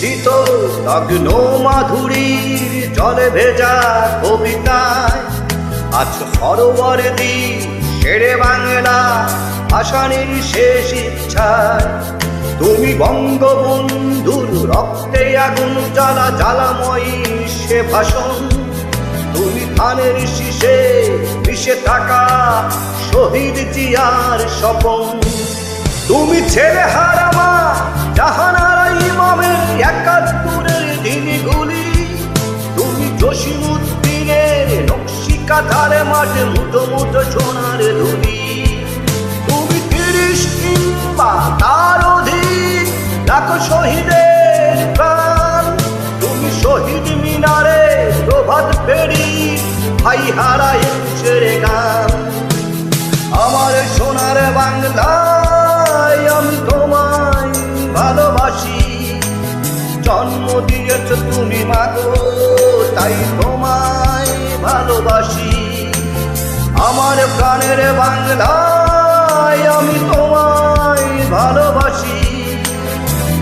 মিশ্রিত নগ্ন মাধুরীর জলে ভেজা কবিতায় আজ সরোবর দি শেরে বাংলা ভাসানির শেষ ইচ্ছায় তুমি বঙ্গবন্ধুর রক্তে আগুন জ্বালা জ্বালাময়ী সে ভাষণ। তুমি ধানের শীষে মিশে থাকা শহীদ জিয়ার স্বপন। তুমি ছেলে হারামা জাহানারা ইমামের ৭১-এর দিনগুলি। তুমি জসিমউদ্দিনের নকশি কাঁথার মাঠে মুঠো মুঠো সোনার ধুলি। তুমি ৩০ কিংবা তার অধিক লাখো শহীদের প্রাণ। তুমি শহীদ মিনারে প্রভাত ফেরি ভাই হারায় ছেড়ে গান। আমার সোনার বাংলায় আমি তোমায় ভালোবাসি। জন্ম দিয়েছ তুমি মাগো তাই তোমায় ভালোবাসি। আমার প্রাণের বাংলায় আমি তোমায় ভালোবাসি।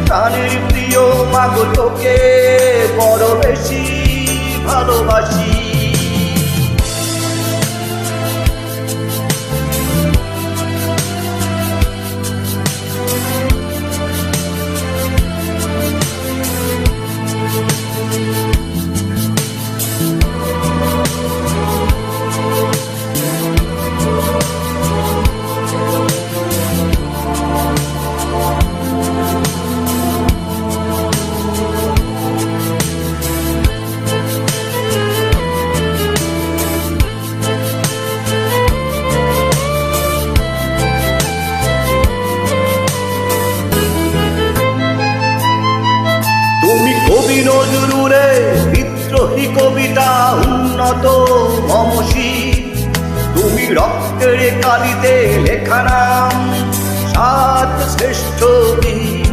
প্রাণের প্রিয় মাগো তোকে বড় বেশি ভালোবাসি। কবি নজরুলের বিদ্রোহী কবিতা উন্নত মমশী। তুমি রক্তের কালিতে লেখা নাম ৭ শ্রেষ্ঠ বীর।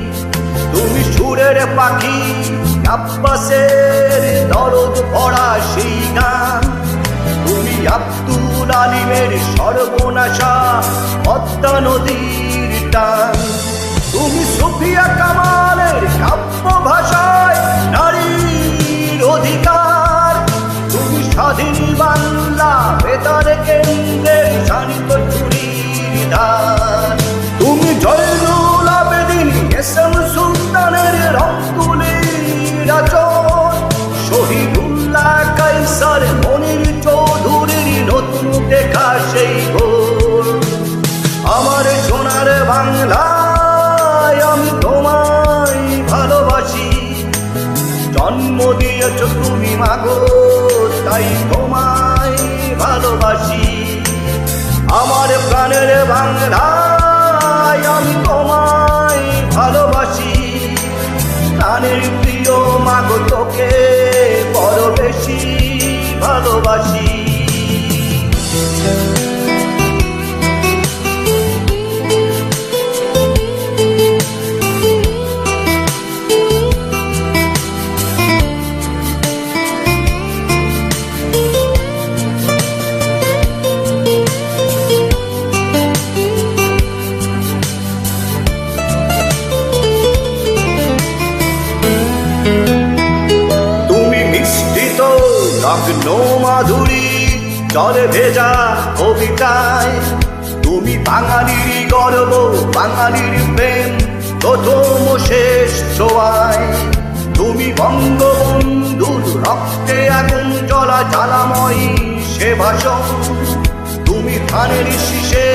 তুমি সুরের পাখি আব্বাসের দরদ ভরা সেই গান। তুমি আব্দুল আলিমের সর্বনাশা পদ্মা নদীর টান। তুমি সুফিয়া কামালের কাব্য ভাষায় নারীর অধিকার। তুমি স্বাধীন বাংলা বেতার কেন্দ্রের শানিত চুরির ধার। তুমি জয়নুল আবেদিন এসএম সুলতানের রংতুলির আচর। শহীদুল্লাহ কায়সার মনির চৌধুরীর নতুন দেখা সেই ভোর। আমার সোনার বাংলা আমি তোমায় ভালোবাসি। জন্ম দিয়েছ তুমি মাগো তাই তোমায় ভালোবাসি। আমার প্রাণের বাংলায় আমি তোমায় ভালোবাসি। প্রাণের প্রিয় মাগো তোকে বড় বেশি ভালোবাসি। নগ্ন মাধুরী জলে ভেজা কবিতায় তুমি বাঙালির গর্ব বাঙালির প্রেম প্রথম শেষ ছোঁয়ায়। তুমি বঙ্গবন্ধুর রক্তে আগুন জ্বলা জ্বালাময়ী সে ভাষণ। তুমি ধানের শীষে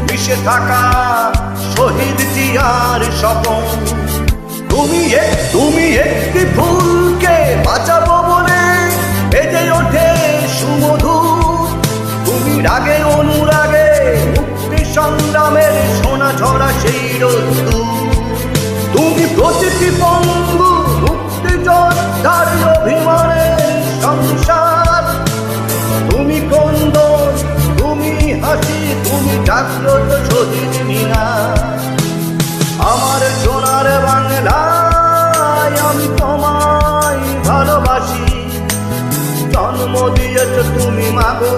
মিশে থাকা শহীদ জিয়ার স্বপন। তুমি একটি ফুলকে বাঁচাবো বলে বেজে ওঠে সুমধুর। তুমি রাগে অনুরাগে মুক্তি সংগ্রামের সোনা ঝরা সেই রোদ্দুর। তুমি প্রতিটি পঙ্গু মুক্তিযোদ্ধার অভিমানের সংসার। তুমি কন্দন তুমি হাসি তুমি জাগ্রত শহীদ মিনার। আমার সোনার বাংলায় আমি তোমায় ভালোবাসি। জন্ম দিয়েছ তুমি মাগো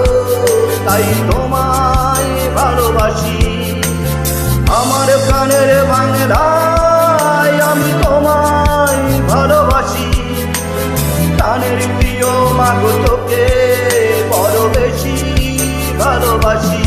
তাই তোমায় ভালোবাসি। আমার প্রাণের বাংলায় আমি তোমায় ভালো মাগো তোকে বড় বেশি ভালোবাসি।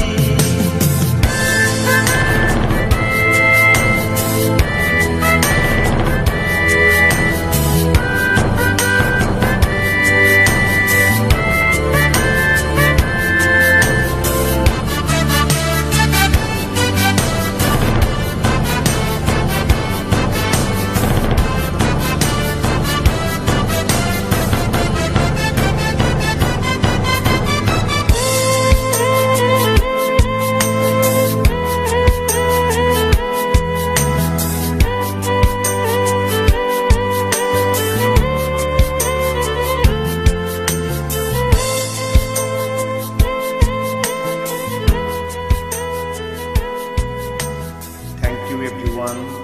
Thank you everyone.